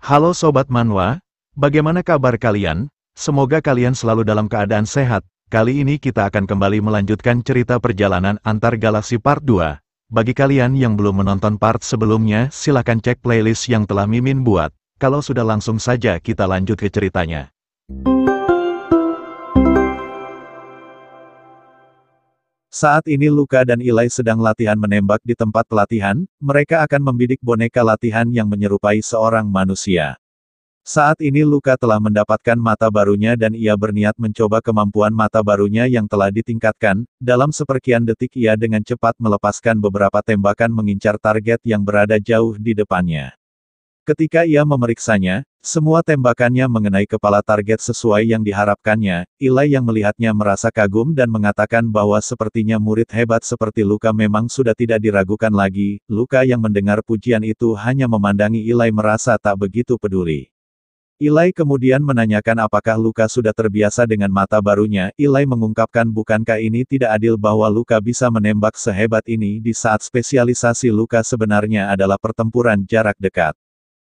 Halo Sobat Manhwa, bagaimana kabar kalian? Semoga kalian selalu dalam keadaan sehat. Kali ini kita akan kembali melanjutkan cerita perjalanan antar galaksi part 2. Bagi kalian yang belum menonton part sebelumnya, silakan cek playlist yang telah Mimin buat. Kalau sudah langsung saja kita lanjut ke ceritanya. Saat ini Luka dan Eli sedang latihan menembak di tempat pelatihan, mereka akan membidik boneka latihan yang menyerupai seorang manusia. Saat ini Luka telah mendapatkan mata barunya dan ia berniat mencoba kemampuan mata barunya yang telah ditingkatkan. Dalam seperkian detik ia dengan cepat melepaskan beberapa tembakan mengincar target yang berada jauh di depannya. Ketika ia memeriksanya, semua tembakannya mengenai kepala target sesuai yang diharapkannya. Eli yang melihatnya merasa kagum dan mengatakan bahwa sepertinya murid hebat seperti Luka memang sudah tidak diragukan lagi. Luka yang mendengar pujian itu hanya memandangi Eli merasa tak begitu peduli. Eli kemudian menanyakan apakah Luka sudah terbiasa dengan mata barunya. Eli mengungkapkan bukankah ini tidak adil bahwa Luka bisa menembak sehebat ini di saat spesialisasi Luka sebenarnya adalah pertempuran jarak dekat.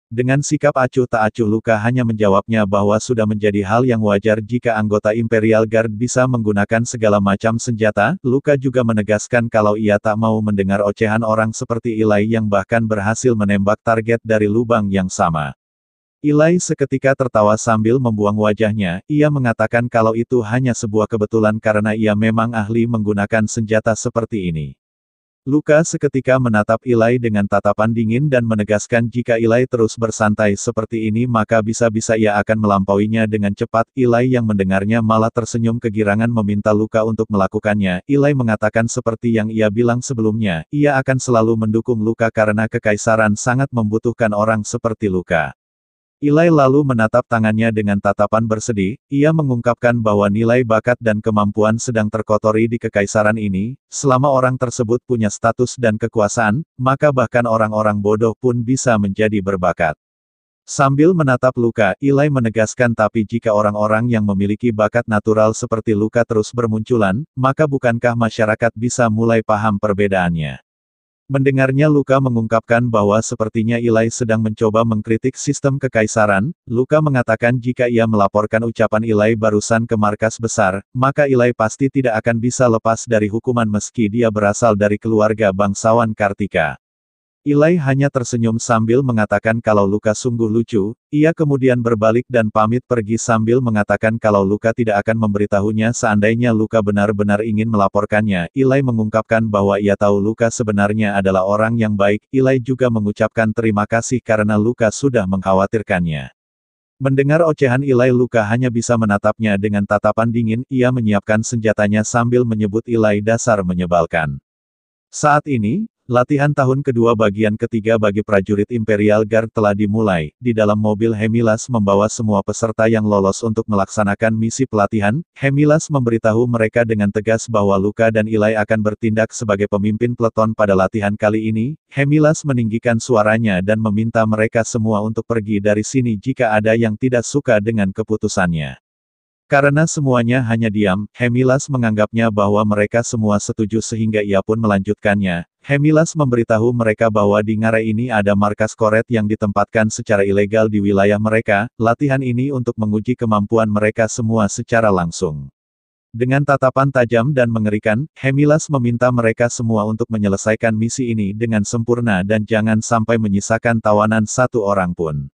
Dengan sikap acuh tak acuh Luka hanya menjawabnya bahwa sudah menjadi hal yang wajar jika anggota Imperial Guard bisa menggunakan segala macam senjata. Luka juga menegaskan kalau ia tak mau mendengar ocehan orang seperti Eli yang bahkan berhasil menembak target dari lubang yang sama. Eli seketika tertawa sambil membuang wajahnya. Ia mengatakan kalau itu hanya sebuah kebetulan karena ia memang ahli menggunakan senjata seperti ini. Luka seketika menatap Eli dengan tatapan dingin dan menegaskan jika Eli terus bersantai seperti ini maka bisa-bisa ia akan melampauinya dengan cepat. Eli yang mendengarnya malah tersenyum kegirangan meminta Luka untuk melakukannya. Eli mengatakan seperti yang ia bilang sebelumnya, ia akan selalu mendukung Luka karena kekaisaran sangat membutuhkan orang seperti Luka. Eli lalu menatap tangannya dengan tatapan bersedih, ia mengungkapkan bahwa nilai bakat dan kemampuan sedang terkotori di kekaisaran ini. Selama orang tersebut punya status dan kekuasaan, maka bahkan orang-orang bodoh pun bisa menjadi berbakat. Sambil menatap Luka, Eli menegaskan tapi jika orang-orang yang memiliki bakat natural seperti Luka terus bermunculan, maka bukankah masyarakat bisa mulai paham perbedaannya? Mendengarnya Luka mengungkapkan bahwa sepertinya Eli sedang mencoba mengkritik sistem kekaisaran. Luka mengatakan jika ia melaporkan ucapan Eli barusan ke markas besar, maka Eli pasti tidak akan bisa lepas dari hukuman meski dia berasal dari keluarga bangsawan Kartika. Eli hanya tersenyum sambil mengatakan kalau Luka sungguh lucu. Ia kemudian berbalik dan pamit pergi sambil mengatakan kalau Luka tidak akan memberitahunya seandainya Luka benar-benar ingin melaporkannya. Eli mengungkapkan bahwa ia tahu Luka sebenarnya adalah orang yang baik. Eli juga mengucapkan terima kasih karena Luka sudah mengkhawatirkannya. Mendengar ocehan Eli, Luka hanya bisa menatapnya dengan tatapan dingin. Ia menyiapkan senjatanya sambil menyebut Eli dasar menyebalkan. Saat ini, latihan tahun kedua bagian ketiga bagi prajurit Imperial Guard telah dimulai. Di dalam mobil Hemilas membawa semua peserta yang lolos untuk melaksanakan misi pelatihan. Hemilas memberitahu mereka dengan tegas bahwa Luka dan Eli akan bertindak sebagai pemimpin peleton pada latihan kali ini. Hemilas meninggikan suaranya dan meminta mereka semua untuk pergi dari sini jika ada yang tidak suka dengan keputusannya. Karena semuanya hanya diam, Hemilas menganggapnya bahwa mereka semua setuju sehingga ia pun melanjutkannya. Hemilas memberitahu mereka bahwa di ngarai ini ada markas koret yang ditempatkan secara ilegal di wilayah mereka. Latihan ini untuk menguji kemampuan mereka semua secara langsung. Dengan tatapan tajam dan mengerikan, Hemilas meminta mereka semua untuk menyelesaikan misi ini dengan sempurna dan jangan sampai menyisakan tawanan satu orang pun.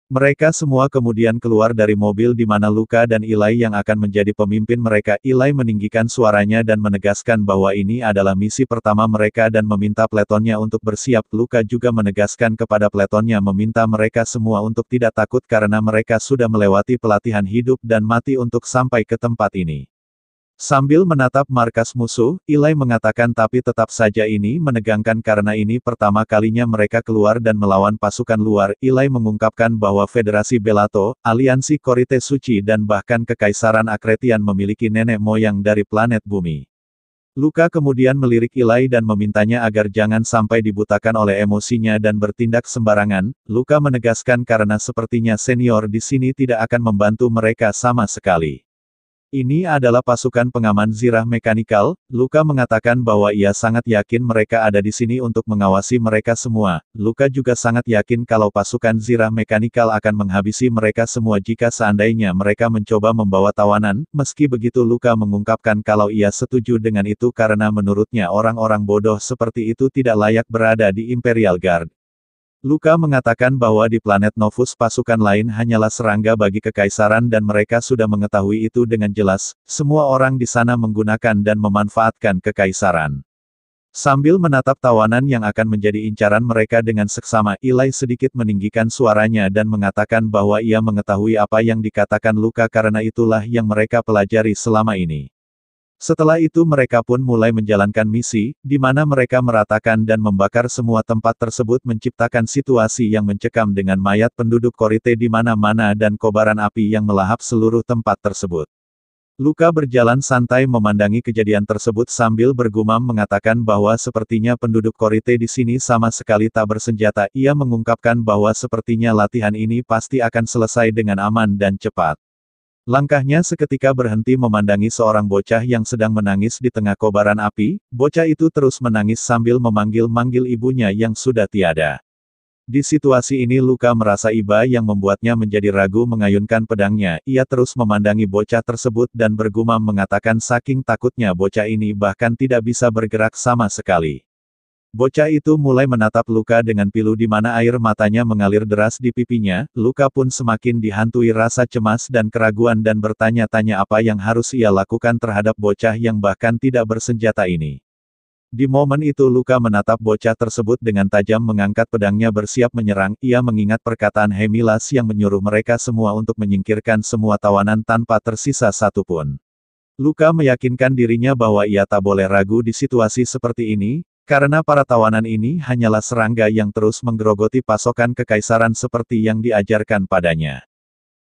Mereka semua kemudian keluar dari mobil di mana Luka dan Eli yang akan menjadi pemimpin mereka. Eli meninggikan suaranya dan menegaskan bahwa ini adalah misi pertama mereka dan meminta peletonnya untuk bersiap. Luka juga menegaskan kepada peletonnya meminta mereka semua untuk tidak takut karena mereka sudah melewati pelatihan hidup dan mati untuk sampai ke tempat ini. Sambil menatap markas musuh, Eli mengatakan tapi tetap saja ini menegangkan karena ini pertama kalinya mereka keluar dan melawan pasukan luar. Eli mengungkapkan bahwa Federasi Belato, Aliansi Korite Suci dan bahkan Kekaisaran Akretian memiliki nenek moyang dari planet bumi. Luka kemudian melirik Eli dan memintanya agar jangan sampai dibutakan oleh emosinya dan bertindak sembarangan. Luka menegaskan karena sepertinya senior di sini tidak akan membantu mereka sama sekali. Ini adalah pasukan pengaman Zirah Mechanical. Luka mengatakan bahwa ia sangat yakin mereka ada di sini untuk mengawasi mereka semua. Luka juga sangat yakin kalau pasukan Zirah Mechanical akan menghabisi mereka semua jika seandainya mereka mencoba membawa tawanan. Meski begitu Luka mengungkapkan kalau ia setuju dengan itu karena menurutnya orang-orang bodoh seperti itu tidak layak berada di Imperial Guard. Luka mengatakan bahwa di planet Novus pasukan lain hanyalah serangga bagi kekaisaran dan mereka sudah mengetahui itu dengan jelas. Semua orang di sana menggunakan dan memanfaatkan kekaisaran. Sambil menatap tawanan yang akan menjadi incaran mereka dengan seksama, Eli sedikit meninggikan suaranya dan mengatakan bahwa ia mengetahui apa yang dikatakan Luka karena itulah yang mereka pelajari selama ini. Setelah itu mereka pun mulai menjalankan misi, di mana mereka meratakan dan membakar semua tempat tersebut menciptakan situasi yang mencekam dengan mayat penduduk Korite di mana-mana dan kobaran api yang melahap seluruh tempat tersebut. Luka berjalan santai memandangi kejadian tersebut sambil bergumam mengatakan bahwa sepertinya penduduk Korite di sini sama sekali tak bersenjata. Ia mengungkapkan bahwa sepertinya latihan ini pasti akan selesai dengan aman dan cepat. Langkahnya seketika berhenti memandangi seorang bocah yang sedang menangis di tengah kobaran api. Bocah itu terus menangis sambil memanggil-manggil ibunya yang sudah tiada. Di situasi ini Luka merasa iba yang membuatnya menjadi ragu mengayunkan pedangnya. Ia terus memandangi bocah tersebut dan bergumam mengatakan saking takutnya bocah ini bahkan tidak bisa bergerak sama sekali. Bocah itu mulai menatap Luka dengan pilu di mana air matanya mengalir deras di pipinya. Luka pun semakin dihantui rasa cemas dan keraguan dan bertanya-tanya apa yang harus ia lakukan terhadap bocah yang bahkan tidak bersenjata ini. Di momen itu Luka menatap bocah tersebut dengan tajam mengangkat pedangnya bersiap menyerang. Ia mengingat perkataan Hemilas yang menyuruh mereka semua untuk menyingkirkan semua tawanan tanpa tersisa satupun. Luka meyakinkan dirinya bahwa ia tak boleh ragu di situasi seperti ini. Karena para tawanan ini hanyalah serangga yang terus menggerogoti pasokan kekaisaran seperti yang diajarkan padanya.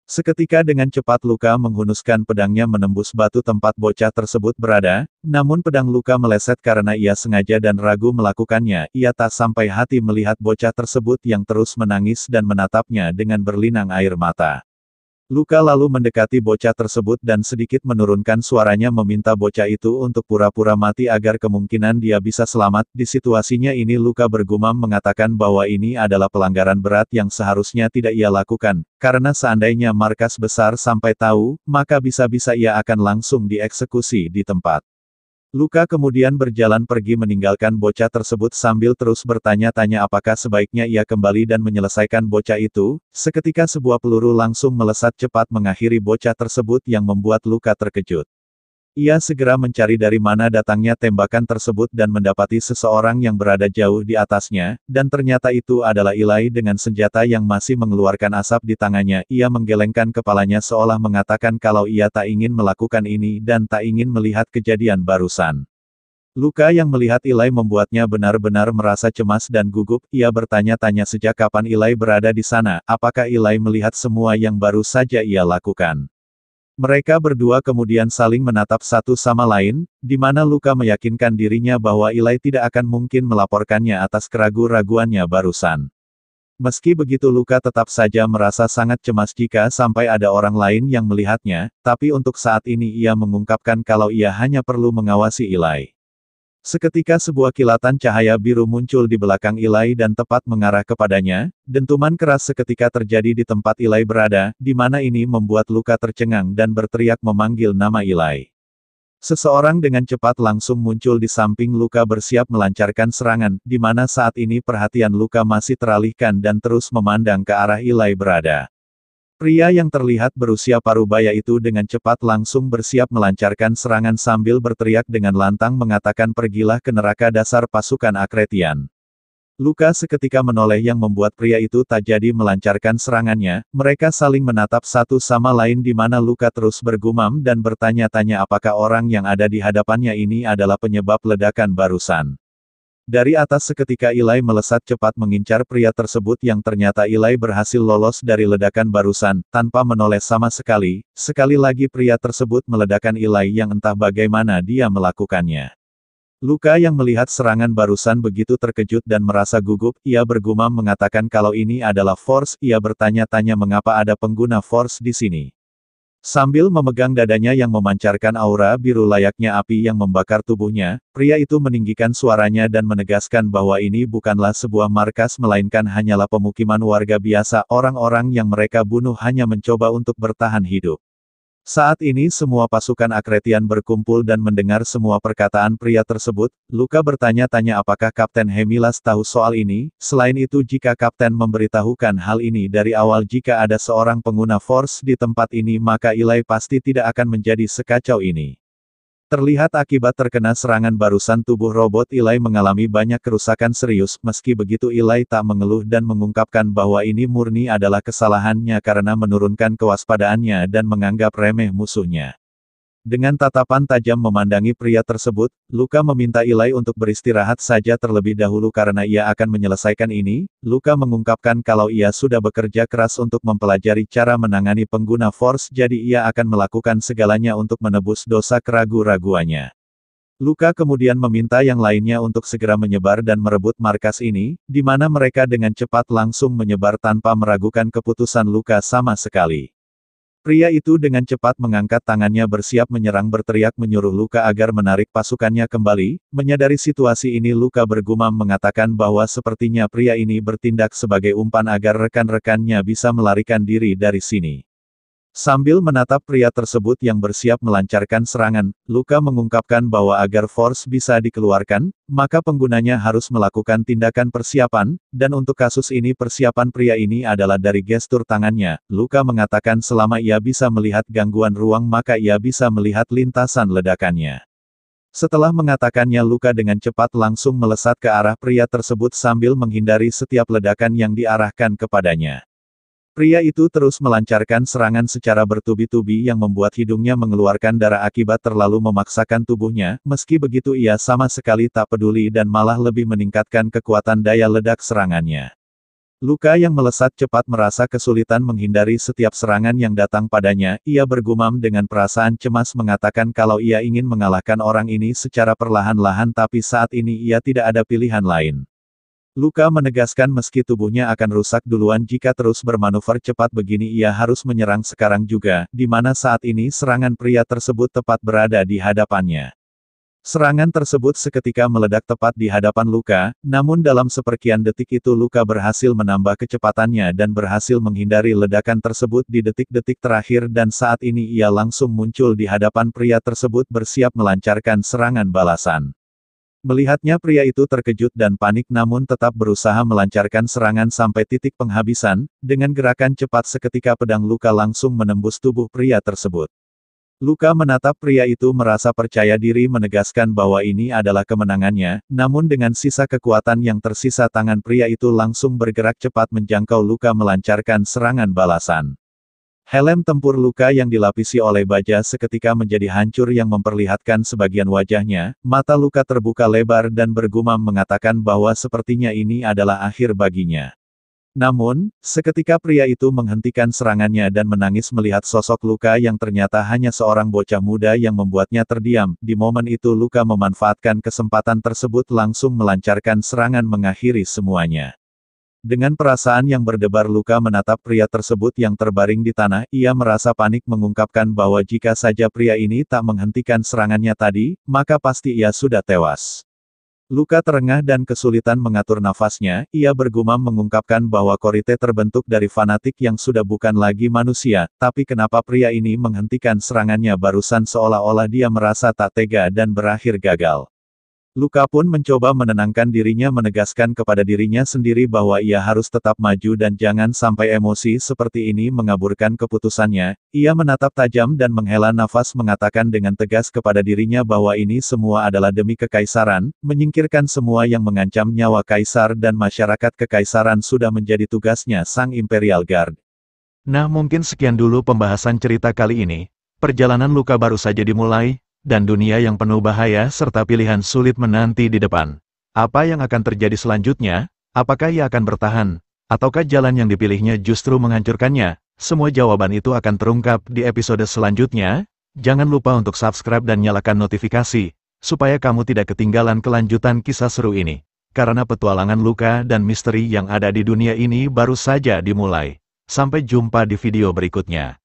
Seketika dengan cepat Luka menghunuskan pedangnya menembus batu tempat bocah tersebut berada, namun pedang Luka meleset karena ia sengaja dan ragu melakukannya. Ia tak sampai hati melihat bocah tersebut yang terus menangis dan menatapnya dengan berlinang air mata. Luka lalu mendekati bocah tersebut dan sedikit menurunkan suaranya meminta bocah itu untuk pura-pura mati agar kemungkinan dia bisa selamat. Di situasinya ini Luka bergumam mengatakan bahwa ini adalah pelanggaran berat yang seharusnya tidak ia lakukan, karena seandainya markas besar sampai tahu, maka bisa-bisa ia akan langsung dieksekusi di tempat. Luka kemudian berjalan pergi meninggalkan bocah tersebut sambil terus bertanya-tanya apakah sebaiknya ia kembali dan menyelesaikan bocah itu. Seketika sebuah peluru langsung melesat cepat mengakhiri bocah tersebut yang membuat Luka terkejut. Ia segera mencari dari mana datangnya tembakan tersebut dan mendapati seseorang yang berada jauh di atasnya, dan ternyata itu adalah Eli dengan senjata yang masih mengeluarkan asap di tangannya. Ia menggelengkan kepalanya seolah mengatakan kalau ia tak ingin melakukan ini dan tak ingin melihat kejadian barusan. Luka yang melihat Eli membuatnya benar-benar merasa cemas dan gugup. Ia bertanya-tanya sejak kapan Eli berada di sana, apakah Eli melihat semua yang baru saja ia lakukan. Mereka berdua kemudian saling menatap satu sama lain, di mana Luka meyakinkan dirinya bahwa Eli tidak akan mungkin melaporkannya atas keraguan-raguannya barusan. Meski begitu Luka tetap saja merasa sangat cemas jika sampai ada orang lain yang melihatnya, tapi untuk saat ini ia mengungkapkan kalau ia hanya perlu mengawasi Eli. Seketika sebuah kilatan cahaya biru muncul di belakang Eli dan tepat mengarah kepadanya. Dentuman keras seketika terjadi di tempat Eli berada, di mana ini membuat Luka tercengang dan berteriak memanggil nama Eli. Seseorang dengan cepat langsung muncul di samping Luka bersiap melancarkan serangan, di mana saat ini perhatian Luka masih teralihkan dan terus memandang ke arah Eli berada. Pria yang terlihat berusia parubaya itu dengan cepat langsung bersiap melancarkan serangan sambil berteriak dengan lantang mengatakan pergilah ke neraka dasar pasukan Akretian. Luka seketika menoleh yang membuat pria itu tak jadi melancarkan serangannya. Mereka saling menatap satu sama lain di mana Luka terus bergumam dan bertanya-tanya apakah orang yang ada di hadapannya ini adalah penyebab ledakan barusan. Dari atas seketika Eli melesat cepat mengincar pria tersebut yang ternyata Eli berhasil lolos dari ledakan barusan, tanpa menoleh sama sekali. Sekali lagi pria tersebut meledakkan Eli yang entah bagaimana dia melakukannya. Luka yang melihat serangan barusan begitu terkejut dan merasa gugup. Ia bergumam mengatakan kalau ini adalah Force. Ia bertanya-tanya mengapa ada pengguna Force di sini. Sambil memegang dadanya yang memancarkan aura biru layaknya api yang membakar tubuhnya, pria itu meninggikan suaranya dan menegaskan bahwa ini bukanlah sebuah markas melainkan hanyalah pemukiman warga biasa, orang-orang yang mereka bunuh hanya mencoba untuk bertahan hidup. Saat ini semua pasukan Akretian berkumpul dan mendengar semua perkataan pria tersebut. Luka bertanya-tanya apakah Kapten Hemilas tahu soal ini. Selain itu, jika Kapten memberitahukan hal ini dari awal jika ada seorang pengguna Force di tempat ini, maka Ilai pasti tidak akan menjadi sekacau ini. Terlihat akibat terkena serangan barusan tubuh robot Ilai mengalami banyak kerusakan serius. Meski begitu Ilai tak mengeluh dan mengungkapkan bahwa ini murni adalah kesalahannya karena menurunkan kewaspadaannya dan menganggap remeh musuhnya. Dengan tatapan tajam memandangi pria tersebut, Luka meminta Ilai untuk beristirahat saja terlebih dahulu karena ia akan menyelesaikan ini. Luka mengungkapkan kalau ia sudah bekerja keras untuk mempelajari cara menangani pengguna Force, jadi ia akan melakukan segalanya untuk menebus dosa keraguan-raguannya. Luka kemudian meminta yang lainnya untuk segera menyebar dan merebut markas ini, di mana mereka dengan cepat langsung menyebar tanpa meragukan keputusan Luka sama sekali. Pria itu dengan cepat mengangkat tangannya bersiap menyerang, berteriak menyuruh Luka agar menarik pasukannya kembali. Menyadari situasi ini, Luka bergumam mengatakan bahwa sepertinya pria ini bertindak sebagai umpan agar rekan-rekannya bisa melarikan diri dari sini. Sambil menatap pria tersebut yang bersiap melancarkan serangan, Luka mengungkapkan bahwa agar Force bisa dikeluarkan, maka penggunanya harus melakukan tindakan persiapan, dan untuk kasus ini persiapan pria ini adalah dari gestur tangannya. Luka mengatakan selama ia bisa melihat gangguan ruang maka ia bisa melihat lintasan ledakannya. Setelah mengatakannya, Luka dengan cepat langsung melesat ke arah pria tersebut sambil menghindari setiap ledakan yang diarahkan kepadanya. Pria itu terus melancarkan serangan secara bertubi-tubi yang membuat hidungnya mengeluarkan darah akibat terlalu memaksakan tubuhnya. Meski begitu ia sama sekali tak peduli dan malah lebih meningkatkan kekuatan daya ledak serangannya. Luka yang melesat cepat merasa kesulitan menghindari setiap serangan yang datang padanya. Ia bergumam dengan perasaan cemas mengatakan kalau ia ingin mengalahkan orang ini secara perlahan-lahan, tapi saat ini ia tidak ada pilihan lain. Luka menegaskan meski tubuhnya akan rusak duluan jika terus bermanuver cepat begini, ia harus menyerang sekarang juga, di mana saat ini serangan pria tersebut tepat berada di hadapannya. Serangan tersebut seketika meledak tepat di hadapan Luka, namun dalam seperkian detik itu Luka berhasil menambah kecepatannya dan berhasil menghindari ledakan tersebut di detik-detik terakhir, dan saat ini ia langsung muncul di hadapan pria tersebut bersiap melancarkan serangan balasan. Melihatnya, pria itu terkejut dan panik namun tetap berusaha melancarkan serangan sampai titik penghabisan. Dengan gerakan cepat seketika pedang Luka langsung menembus tubuh pria tersebut. Luka menatap pria itu merasa percaya diri menegaskan bahwa ini adalah kemenangannya, namun dengan sisa kekuatan yang tersisa tangan pria itu langsung bergerak cepat menjangkau Luka melancarkan serangan balasan. Helm tempur Luka yang dilapisi oleh baja seketika menjadi hancur yang memperlihatkan sebagian wajahnya. Mata Luka terbuka lebar dan bergumam mengatakan bahwa sepertinya ini adalah akhir baginya. Namun, seketika pria itu menghentikan serangannya dan menangis melihat sosok Luka yang ternyata hanya seorang bocah muda yang membuatnya terdiam. Di momen itu Luka memanfaatkan kesempatan tersebut langsung melancarkan serangan mengakhiri semuanya. Dengan perasaan yang berdebar Luka menatap pria tersebut yang terbaring di tanah. Ia merasa panik mengungkapkan bahwa jika saja pria ini tak menghentikan serangannya tadi, maka pasti ia sudah tewas. Luka terengah dan kesulitan mengatur nafasnya. Ia bergumam mengungkapkan bahwa Korite terbentuk dari fanatik yang sudah bukan lagi manusia, tapi kenapa pria ini menghentikan serangannya barusan seolah-olah dia merasa tak tega dan berakhir gagal. Luka pun mencoba menenangkan dirinya, menegaskan kepada dirinya sendiri bahwa ia harus tetap maju dan jangan sampai emosi seperti ini mengaburkan keputusannya. Ia menatap tajam dan menghela nafas mengatakan dengan tegas kepada dirinya bahwa ini semua adalah demi kekaisaran, menyingkirkan semua yang mengancam nyawa kaisar dan masyarakat kekaisaran sudah menjadi tugasnya Sang Imperial Guard. Nah, mungkin sekian dulu pembahasan cerita kali ini. Perjalanan Luka baru saja dimulai, dan dunia yang penuh bahaya serta pilihan sulit menanti di depan. Apa yang akan terjadi selanjutnya? Apakah ia akan bertahan? Ataukah jalan yang dipilihnya justru menghancurkannya? Semua jawaban itu akan terungkap di episode selanjutnya. Jangan lupa untuk subscribe dan nyalakan notifikasi, supaya kamu tidak ketinggalan kelanjutan kisah seru ini. Karena petualangan Luka dan misteri yang ada di dunia ini baru saja dimulai. Sampai jumpa di video berikutnya.